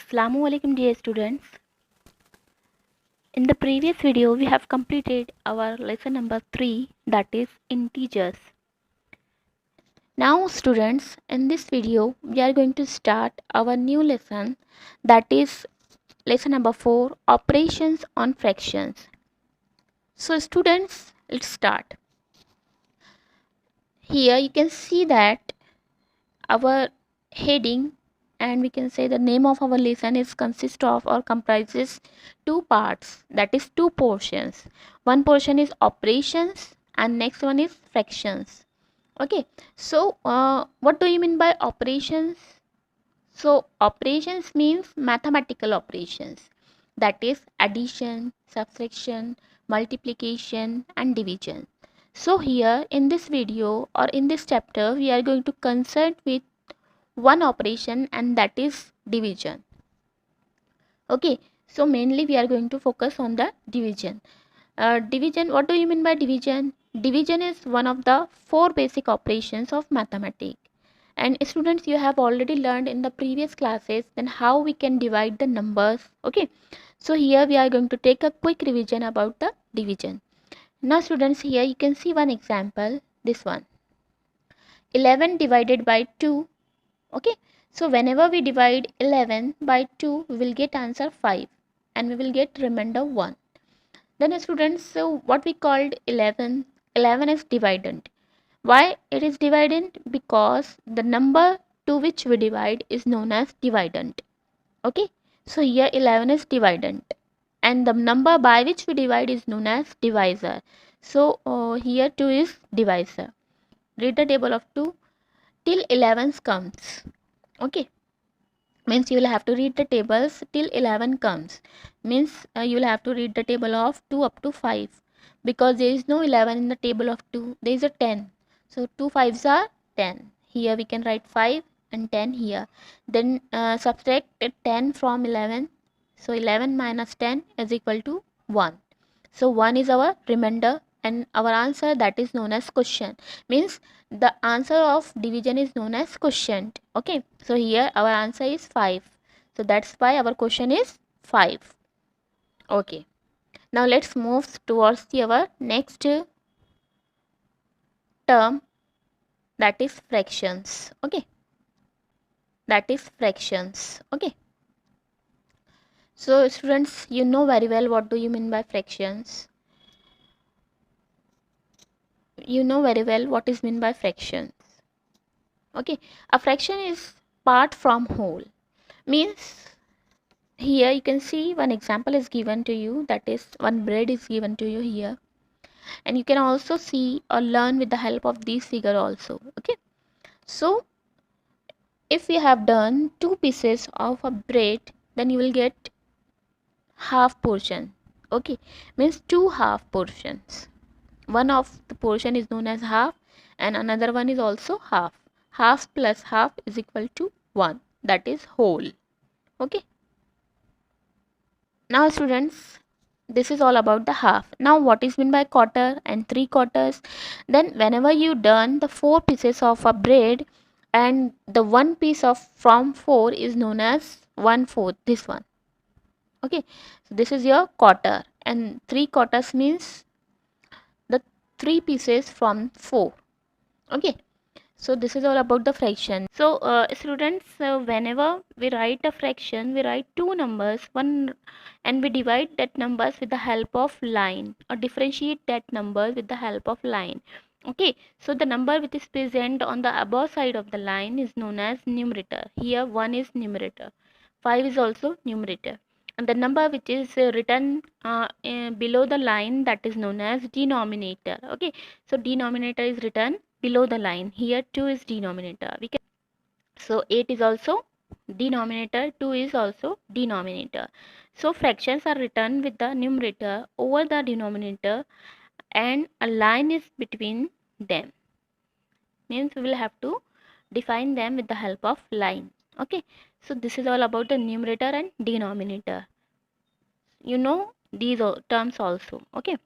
Assalamualaikum dear students. In the previous video we have completed our lesson number 3, that is integers. Now students, in this video we are going to start our new lesson, that is lesson number 4, operations on fractions. So students, let's start. Here you can see that our heading, and we can say the name of our lesson is consist of or comprises two parts, that is two portions. One portion is operations and next one is fractions. Okay, so what do you mean by operations? So operations means mathematical operations, that is addition, subtraction, multiplication and division. So here in this video or in this chapter we are going to concern with one operation, and that is division. Okay, so mainly we are going to focus on the division. Division, what do you mean by division? Division is one of the four basic operations of mathematics. And students, you have already learned in the previous classes then how we can divide the numbers. Okay, so here we are going to take a quick revision about the division. Now students, here you can see one example, this one, 11 divided by 2. Okay, so whenever we divide 11 by 2 we will get answer 5 and we will get remainder 1. Then students, so what we called 11 is dividend. Why it is dividend? Because the number to which we divide is known as dividend. Okay, so here 11 is dividend and the number by which we divide is known as divisor. So here 2 is divisor. Read the table of 2 till 11 comes. Okay, means you will have to read the tables till 11 comes, means you will have to read the table of 2 up to 5, because there is no 11 in the table of 2, there is a 10. So 2 5s are 10. Here we can write 5 and 10 here. Then subtract 10 from 11. So 11 minus 10 is equal to 1. So 1 is our remainder and our answer, that is known as quotient. Means the answer of division is known as quotient. Okay, so here our answer is 5. So that's why our question is 5. Okay, now let's move towards our next term, that is fractions. Okay, that is fractions. Okay, so students, you know very well what do you mean by fractions. You know very well what is meant by fractions. Okay, a fraction is part from whole, means here you can see one example is given to you, that is one bread is given to you here, and you can also see or learn with the help of this figure also. Okay, so if we have done two pieces of a bread, then you will get half portion. Okay, means two half portions. One of the portion is known as half and another one is also half. Half plus half is equal to 1, that is whole. Okay, now students, this is all about the half. Now what is meant by quarter and 3/4? Then whenever you done the 4 pieces of a bread and the one piece of from 4 is known as 1/4, this one. Okay, so this is your quarter, and 3/4 means the 3 pieces from 4. Okay, so this is all about the fraction. So students, whenever we write a fraction, we write two numbers, one, and we divide that numbers with the help of line, or differentiate that number with the help of line. Okay, so the number which is present on the above side of the line is known as numerator. Here 1 is numerator, 5 is also numerator, and the number which is written below the line, that is known as denominator. Okay, so denominator is written below the line. Here 2 is denominator. We can, so 8 is also denominator, 2 is also denominator. So fractions are written with the numerator over the denominator and a line is between them, means we will have to define them with the help of line. Okay, so this is all about the numerator and denominator. You know these terms also. Okay,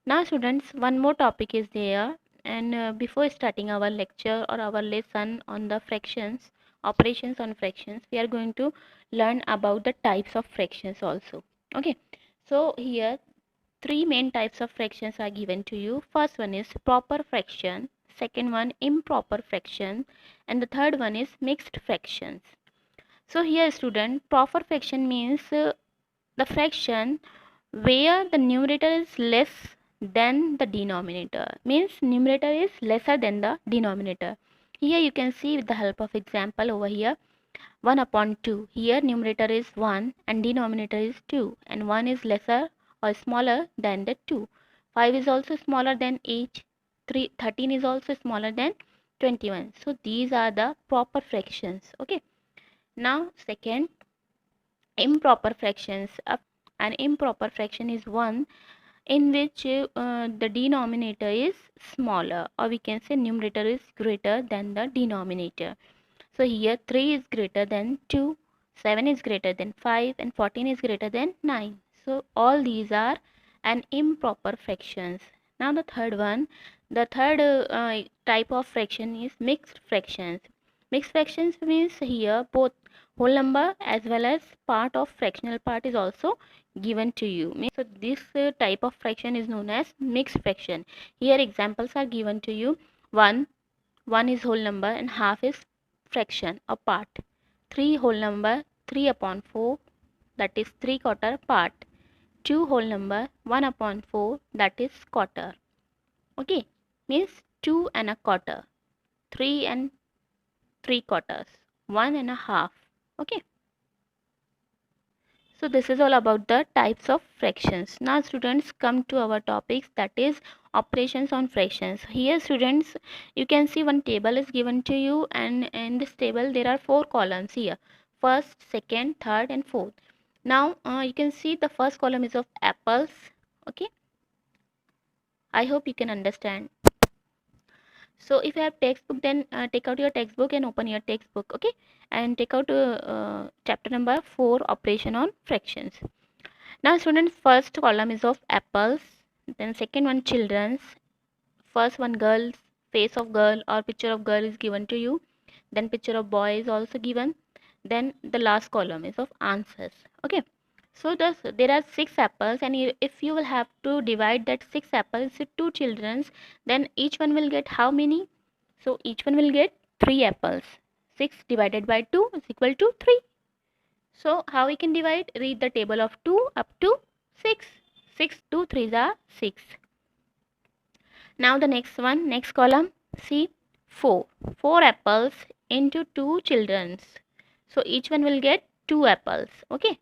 now students, one more topic is there, and before starting our lecture or our lesson on the fractions, operations on fractions, we are going to learn about the types of fractions also. Okay, so here three main types of fractions are given to you. First one is proper fraction, second one improper fraction, and the third one is mixed fractions. So here student, proper fraction means the fraction where the numerator is less than the denominator, means numerator is lesser than the denominator. Here you can see with the help of example over here, 1 upon 2. Here numerator is 1 and denominator is 2, and 1 is lesser or smaller than the 2. 5 is also smaller than 8. 13 is also smaller than 21. So these are the proper fractions. Okay. Now second, improper fractions. An improper fraction is one in which the denominator is smaller, or we can say numerator is greater than the denominator. So here 3 is greater than 2, 7 is greater than 5, and 14 is greater than 9. So all these are an improper fractions. Now the third one, the third type of fraction is mixed fractions. Mixed fractions means here both whole number as well as part of fractional part is also given to you. So this type of fraction is known as mixed fraction. Here examples are given to you. 1 is whole number and half is fraction or part. 3 whole number, 3 upon 4, that is 3 quarter part. 2 whole number, 1 upon 4, that is quarter. Okay, means 2 and a quarter, 3 and 3 quarters, 1 and a half. Okay. So this is all about the types of fractions. Now students, come to our topics, that is operations on fractions. Here students, you can see one table is given to you, and in this table there are 4 columns here. First, second, third and fourth. Now you can see the first column is of apples. Okay, I hope you can understand. So if you have textbook, then take out your textbook and open your textbook. Okay, and take out chapter number 4, operation on fractions. Now students, first column is of apples, then second one children's, first one girls, face of girl or picture of girl is given to you, then picture of boy is also given, then the last column is of answers. Okay, so there are 6 apples, and if you will have to divide that 6 apples to 2 children's, then each one will get how many? So each one will get 3 apples. 6 divided by 2 is equal to 3. So how we can divide? Read the table of 2 up to 6. 6, 2 3s are 6. Now the next one, next column, see 4. 4 apples into 2 children's. So each one will get 2 apples. Okay.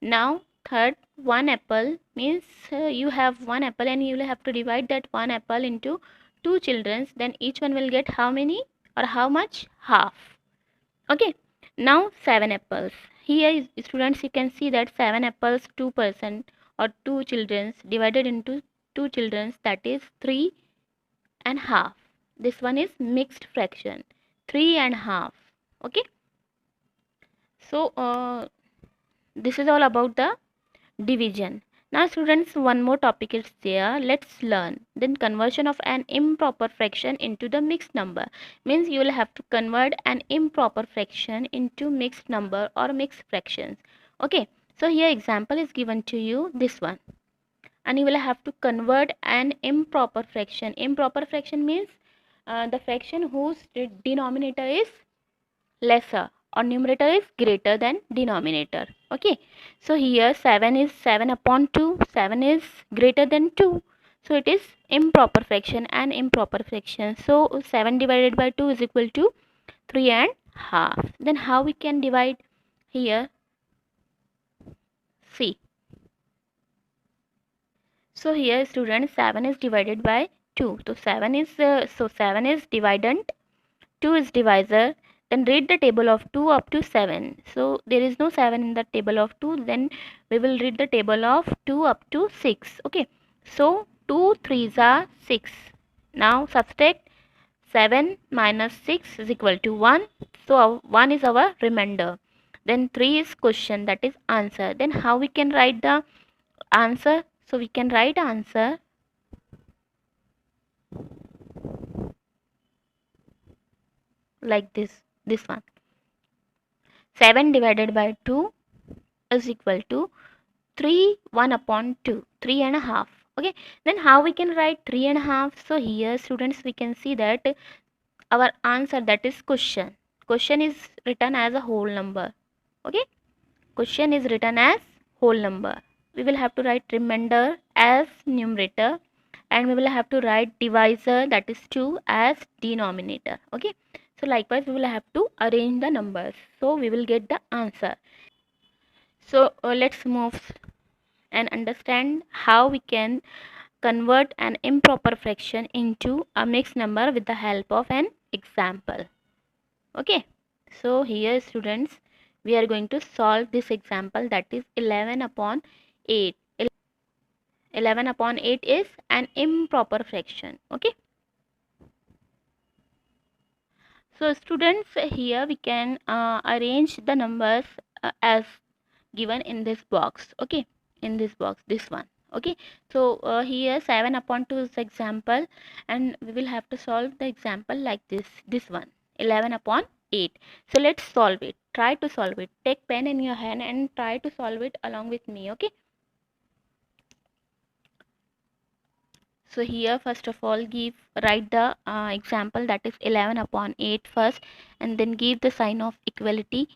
Now third, 1 apple means you have 1 apple and you will have to divide that 1 apple into 2 children's. Then each one will get how many or how much? Half. Okay. Now 7 apples. Here students, you can see that 7 apples 2% or 2 children's divided into 2 children's, that is 3 and half. This one is mixed fraction, 3 and half. Okay. So this is all about the division. Now students, one more topic is there, let's learn. Then conversion of an improper fraction into the mixed number, means you will have to convert an improper fraction into mixed number or mixed fractions. Okay, so here example is given to you, this one, and you will have to convert an improper fraction. Improper fraction means the fraction whose denominator is lesser or numerator is greater than denominator. Okay, so here 7 is 7 upon 2, 7 is greater than 2, so it is improper fraction and improper fraction. So 7 divided by 2 is equal to 3 and half. Then how we can divide? Here see, so here students, 7 is divided by 2, so 7 is dividend, 2 is divisor. Then read the table of 2 up to 7. So there is no 7 in the table of 2. Then we will read the table of 2 up to 6. Okay. So 2 3s are 6. Now subtract 7 minus 6 is equal to 1. So 1 is our remainder. Then 3 is question, that is answer. Then how we can write the answer? So we can write answer like this one. 7 divided by 2 is equal to 3, 1 upon 2, 3 and a half. Okay, then how we can write 3 and a half? So here students, we can see that our answer, that is question is written as a whole number. Okay, question is written as whole number. We will have to write remainder as numerator, and we will have to write divisor, that is 2, as denominator. Okay, so likewise we will have to arrange the numbers, so we will get the answer. So let's move and understand how we can convert an improper fraction into a mixed number with the help of an example. Okay, so here students, we are going to solve this example, that is 11 upon 8. 11 upon 8 is an improper fraction. Okay, so students, here we can arrange the numbers as given in this box. Okay, in this box, this one. Okay, so here 7 upon 2 is the example, and we will have to solve the example like this one, 11 upon 8. So let's solve it. Try to solve it. Take pen in your hand and try to solve it along with me. Okay, so here first of all write the example, that is 11 upon 8 first, and then give the sign of equality,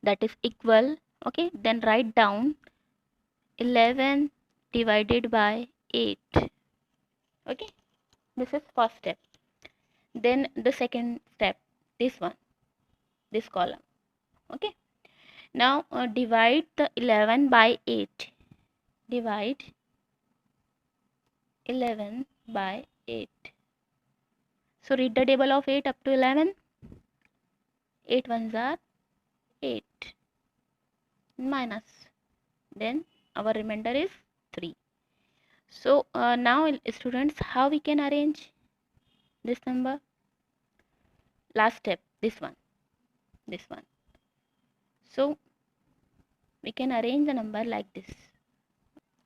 that is equal. Okay, then write down 11 divided by 8. Okay, this is first step. Then the second step, this one, this column. Okay, now divide the 11 by 8. Divide 11 by 8. So read the table of 8 up to 11. 8 ones are 8 minus, then our remainder is 3. So now students, how we can arrange this number? Last step, this one, this one. So we can arrange the number like this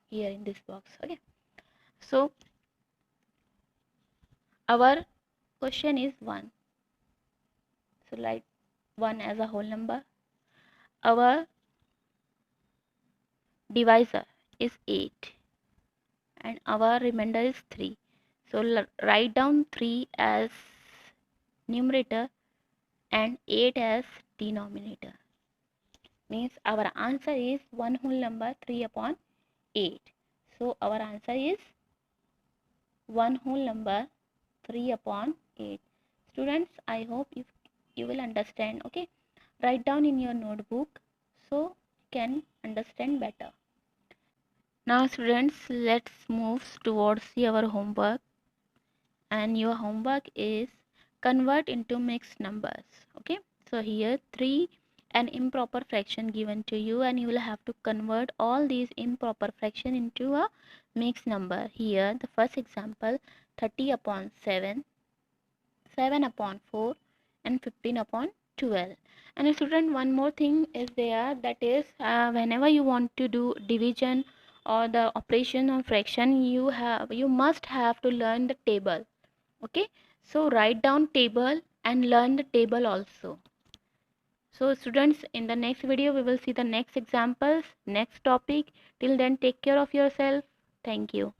here in this box. Okay, so our question is 1, so write 1 as a whole number. Our divisor is 8 and our remainder is 3, so write down 3 as numerator and 8 as denominator. Means our answer is one whole number 3 upon 8. So our answer is one whole number 3 upon 8. Students, I hope you will understand. Okay, write down in your notebook so you can understand better. Now students, let's move towards our homework, and your homework is convert into mixed numbers. Okay, so here 3 an improper fraction given to you, and you will have to convert all these improper fraction into a mixed number. Here the first example, 30 upon 7, 7 upon 4, and 15 upon 12. And student, one more thing is there, that is whenever you want to do division or the operation of fraction, you must have to learn the table. Okay, so write down table and learn the table also. So students, in the next video we will see the next examples, next topic. Till then, take care of yourself. Thank you.